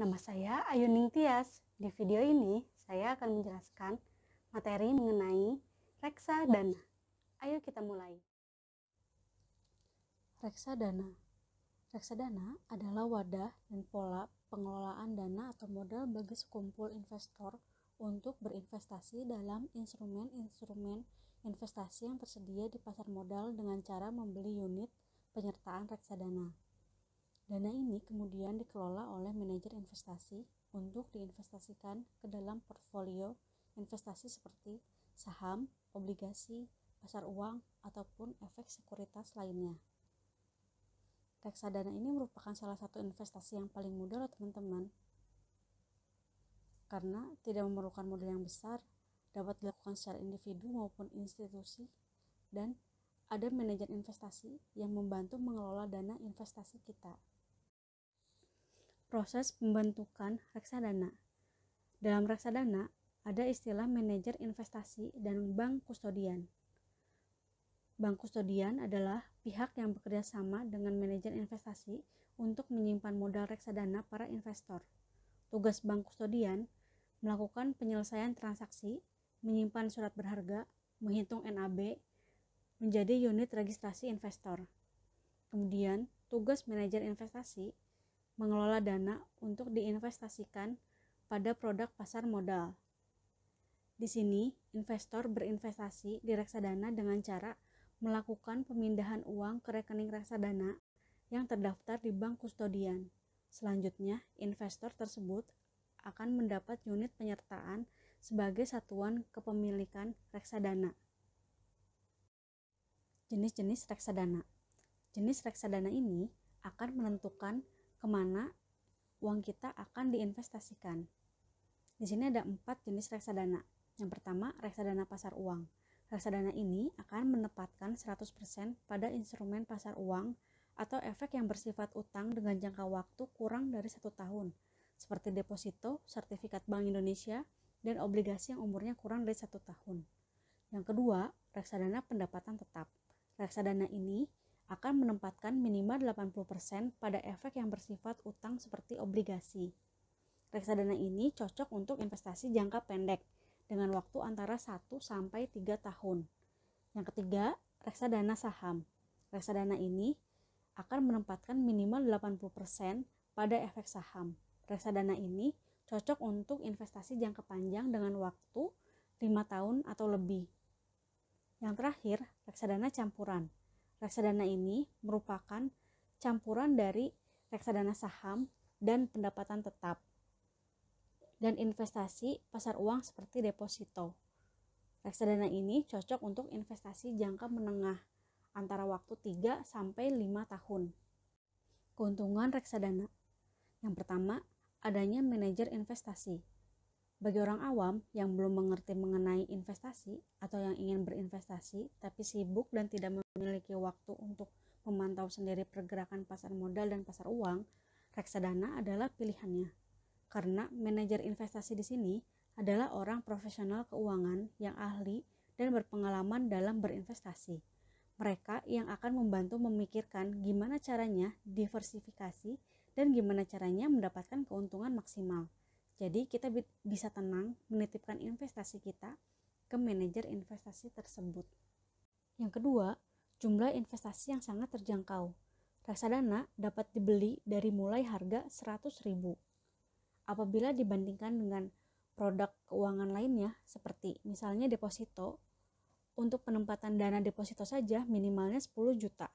Nama saya Ayuning Tias. Di video ini, saya akan menjelaskan materi mengenai reksadana. Ayo kita mulai. Reksadana. Reksadana adalah wadah dan pola pengelolaan dana atau modal bagi sekumpul investor untuk berinvestasi dalam instrumen-instrumen investasi yang tersedia di pasar modal dengan cara membeli unit penyertaan reksadana. Dana ini kemudian dikelola oleh manajer investasi untuk diinvestasikan ke dalam portfolio investasi seperti saham, obligasi, pasar uang, ataupun efek sekuritas lainnya. Reksadana ini merupakan salah satu investasi yang paling mudah loh teman-teman, karena tidak memerlukan modal yang besar, dapat dilakukan secara individu maupun institusi, dan ada manajer investasi yang membantu mengelola dana investasi kita. Proses pembentukan reksadana. Dalam reksadana, ada istilah manajer investasi dan bank kustodian. Bank kustodian adalah pihak yang bekerja sama dengan manajer investasi untuk menyimpan modal reksadana para investor. Tugas bank kustodian melakukan penyelesaian transaksi, menyimpan surat berharga, menghitung NAB, menjadi unit registrasi investor. Kemudian, tugas manajer investasi mengelola dana untuk diinvestasikan pada produk pasar modal. Di sini, investor berinvestasi di reksadana dengan cara melakukan pemindahan uang ke rekening reksadana yang terdaftar di bank kustodian. Selanjutnya, investor tersebut akan mendapat unit penyertaan sebagai satuan kepemilikan reksadana. Jenis-jenis reksadana. Jenis reksadana ini akan menentukan kemana uang kita akan diinvestasikan. Di sini ada 4 jenis reksadana. Yang pertama, reksadana pasar uang. Reksadana ini akan menempatkan 100% pada instrumen pasar uang atau efek yang bersifat utang dengan jangka waktu kurang dari 1 tahun, seperti deposito, sertifikat Bank Indonesia, dan obligasi yang umurnya kurang dari 1 tahun. Yang kedua, reksadana pendapatan tetap. Reksadana ini akan menempatkan minimal 80% pada efek yang bersifat utang seperti obligasi. Reksadana ini cocok untuk investasi jangka pendek dengan waktu antara 1 sampai 3 tahun. Yang ketiga, reksadana saham. Reksadana ini akan menempatkan minimal 80% pada efek saham. Reksadana ini cocok untuk investasi jangka panjang dengan waktu 5 tahun atau lebih. Yang terakhir, reksadana campuran. Reksadana ini merupakan campuran dari reksadana saham dan pendapatan tetap dan investasi pasar uang seperti deposito. Reksadana ini cocok untuk investasi jangka menengah antara waktu 3 sampai 5 tahun. Keuntungan reksadana. Yang pertama, adanya manajer investasi. Bagi orang awam yang belum mengerti mengenai investasi atau yang ingin berinvestasi tapi sibuk dan tidak memiliki waktu untuk memantau sendiri pergerakan pasar modal dan pasar uang, reksadana adalah pilihannya. Karena manajer investasi di sini adalah orang profesional keuangan yang ahli dan berpengalaman dalam berinvestasi. Mereka yang akan membantu memikirkan gimana caranya diversifikasi dan gimana caranya mendapatkan keuntungan maksimal. Jadi kita bisa tenang menitipkan investasi kita ke manajer investasi tersebut. Yang kedua, jumlah investasi yang sangat terjangkau. Reksadana dapat dibeli dari mulai harga 100.000. Apabila dibandingkan dengan produk keuangan lainnya seperti misalnya deposito, untuk penempatan dana deposito saja minimalnya 10 juta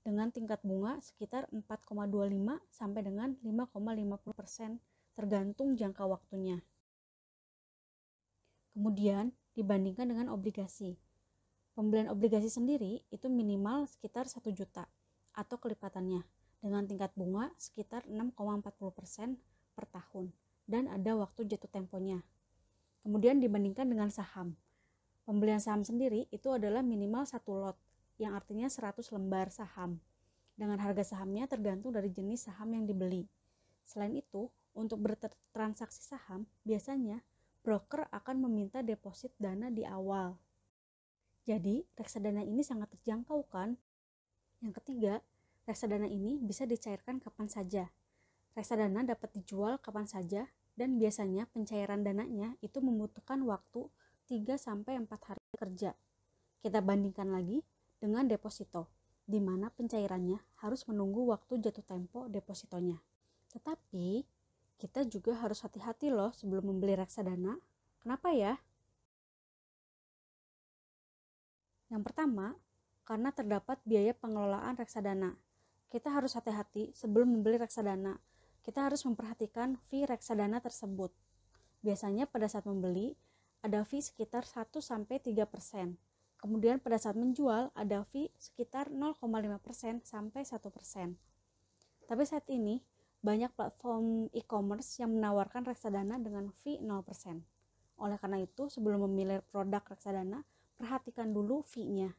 dengan tingkat bunga sekitar 4,25 sampai dengan 5,50% tergantung jangka waktunya. Kemudian dibandingkan dengan obligasi. Pembelian obligasi sendiri itu minimal sekitar 1 juta atau kelipatannya dengan tingkat bunga sekitar 6,40% per tahun dan ada waktu jatuh temponya. Kemudian dibandingkan dengan saham. Pembelian saham sendiri itu adalah minimal 1 lot yang artinya 100 lembar saham dengan harga sahamnya tergantung dari jenis saham yang dibeli. Selain itu, untuk bertransaksi saham, biasanya broker akan meminta deposit dana di awal. Jadi, reksadana ini sangat terjangkau kan? Yang ketiga, reksadana ini bisa dicairkan kapan saja. Reksadana dapat dijual kapan saja dan biasanya pencairan dananya itu membutuhkan waktu 3-4 hari kerja. Kita bandingkan lagi dengan deposito, di mana pencairannya harus menunggu waktu jatuh tempo depositonya. Tetapi kita juga harus hati-hati loh sebelum membeli reksadana. Kenapa ya? Yang pertama, karena terdapat biaya pengelolaan reksadana. Kita harus hati-hati sebelum membeli reksadana. Kita harus memperhatikan fee reksadana tersebut. Biasanya pada saat membeli, ada fee sekitar 1-3%. Kemudian pada saat menjual, ada fee sekitar 0,5% sampai 1%. Tapi saat ini, banyak platform e-commerce yang menawarkan reksadana dengan fee 0%. Oleh karena itu, sebelum memilih produk reksadana, perhatikan dulu fee-nya.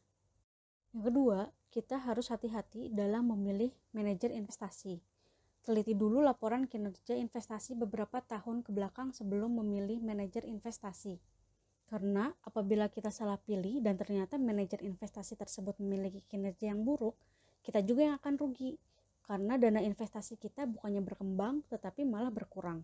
Yang kedua, kita harus hati-hati dalam memilih manajer investasi. Teliti dulu laporan kinerja investasi beberapa tahun ke belakang sebelum memilih manajer investasi. Karena apabila kita salah pilih dan ternyata manajer investasi tersebut memiliki kinerja yang buruk, kita juga yang akan rugi. Karena dana investasi kita bukannya berkembang, tetapi malah berkurang.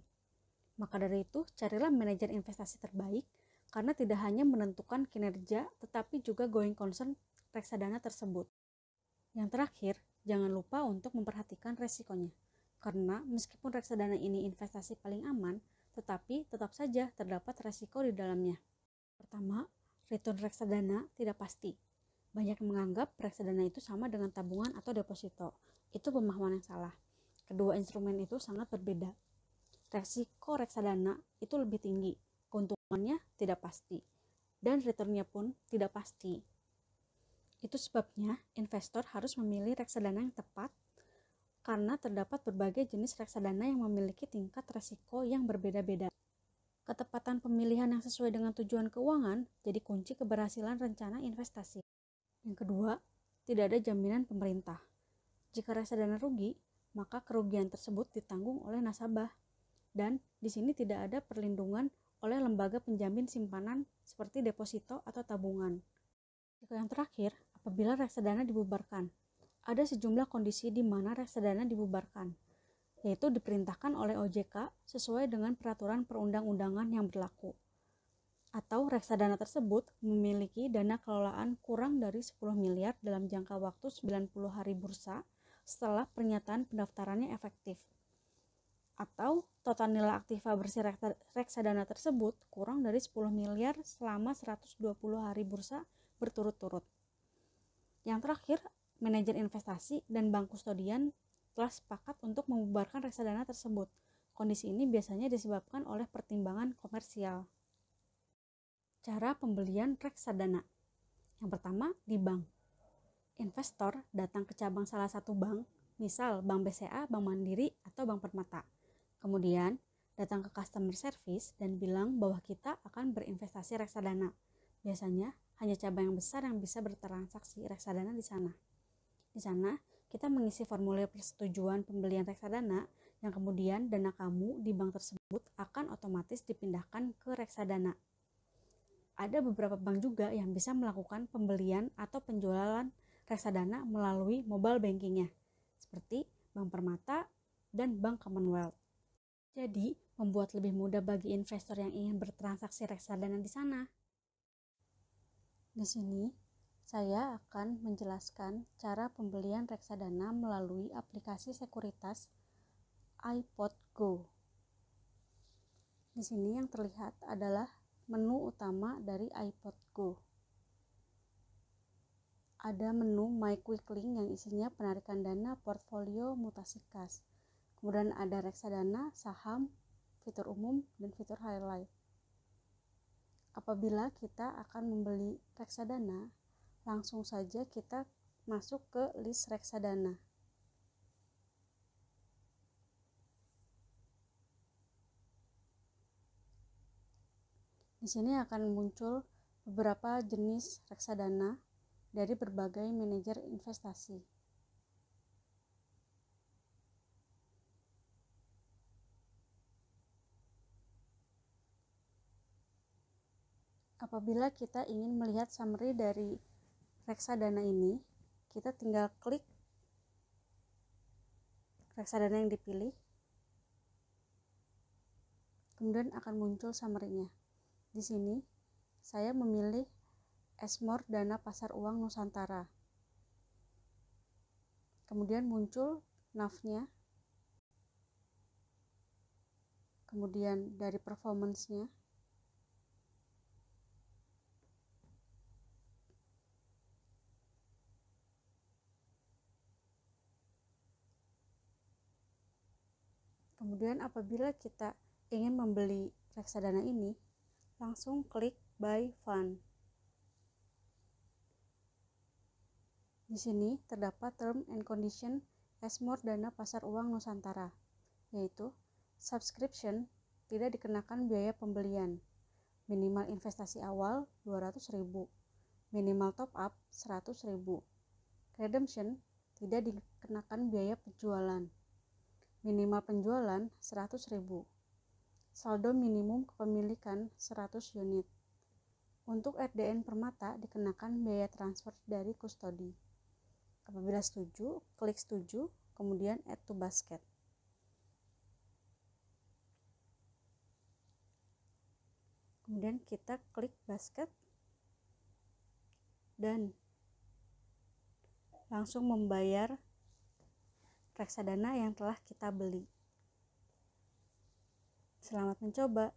Maka dari itu, carilah manajer investasi terbaik, karena tidak hanya menentukan kinerja, tetapi juga going concern reksadana tersebut. Yang terakhir, jangan lupa untuk memperhatikan resikonya. Karena meskipun reksadana ini investasi paling aman, tetapi tetap saja terdapat resiko di dalamnya. Pertama, return reksadana tidak pasti. Banyak yang menganggap reksadana itu sama dengan tabungan atau deposito. Itu pemahaman yang salah. Kedua instrumen itu sangat berbeda. Resiko reksadana itu lebih tinggi, keuntungannya tidak pasti, dan returnnya pun tidak pasti. Itu sebabnya investor harus memilih reksadana yang tepat, karena terdapat berbagai jenis reksadana yang memiliki tingkat resiko yang berbeda-beda. Ketepatan pemilihan yang sesuai dengan tujuan keuangan jadi kunci keberhasilan rencana investasi. Yang kedua, tidak ada jaminan pemerintah. Jika reksadana rugi, maka kerugian tersebut ditanggung oleh nasabah. Dan di sini tidak ada perlindungan oleh lembaga penjamin simpanan seperti deposito atau tabungan. Yang terakhir, apabila reksadana dibubarkan, ada sejumlah kondisi di mana reksadana dibubarkan, yaitu diperintahkan oleh OJK sesuai dengan peraturan perundang-undangan yang berlaku. Atau reksadana tersebut memiliki dana kelolaan kurang dari 10 miliar dalam jangka waktu 90 hari bursa setelah pernyataan pendaftarannya efektif. Atau total nilai aktiva bersih reksadana tersebut kurang dari 10 miliar selama 120 hari bursa berturut-turut. Yang terakhir, manajer investasi dan bank kustodian telah sepakat untuk membubarkan reksadana tersebut. Kondisi ini biasanya disebabkan oleh pertimbangan komersial. Cara pembelian reksadana. Yang pertama, di bank. Investor datang ke cabang salah satu bank, misal Bank BCA, Bank Mandiri, atau Bank Permata. Kemudian, datang ke customer service dan bilang bahwa kita akan berinvestasi reksadana. Biasanya, hanya cabang yang besar yang bisa bertransaksi reksadana di sana. Di sana, kita mengisi formulir persetujuan pembelian reksadana yang kemudian dana kamu di bank tersebut akan otomatis dipindahkan ke reksadana. Ada beberapa bank juga yang bisa melakukan pembelian atau penjualan reksadana melalui mobile bankingnya, seperti Bank Permata dan Bank Commonwealth. Jadi, membuat lebih mudah bagi investor yang ingin bertransaksi reksadana di sana. Di sini, saya akan menjelaskan cara pembelian reksadana melalui aplikasi sekuritas iPod Go. Di sini yang terlihat adalah menu utama dari iPod Go. Ada menu My Quick Link yang isinya penarikan dana, portfolio, mutasi kas. Kemudian ada reksadana, saham, fitur umum, dan fitur highlight. Apabila kita akan membeli reksadana, langsung saja kita masuk ke list reksadana. Di sini akan muncul beberapa jenis reksadana dari berbagai manajer investasi. Apabila kita ingin melihat summary dari reksadana ini, kita tinggal klik reksadana yang dipilih, Kemudian akan muncul summary-nya. Di sini saya memilih Esmore Dana Pasar Uang Nusantara. Kemudian muncul NAV-nya. Kemudian dari performance-nya. Kemudian apabila kita ingin membeli reksadana ini, langsung klik buy fund. Di sini terdapat term and condition Esmore Dana Pasar Uang Nusantara, yaitu subscription tidak dikenakan biaya pembelian, minimal investasi awal 200.000, minimal top up 100.000, redemption tidak dikenakan biaya penjualan, minimal penjualan 100.000, saldo minimum kepemilikan 100 unit. Untuk RDN Permata dikenakan biaya transfer dari kustodi. Apabila setuju, klik setuju, kemudian add to basket. Kemudian kita klik basket dan langsung membayar reksadana yang telah kita beli. Selamat mencoba.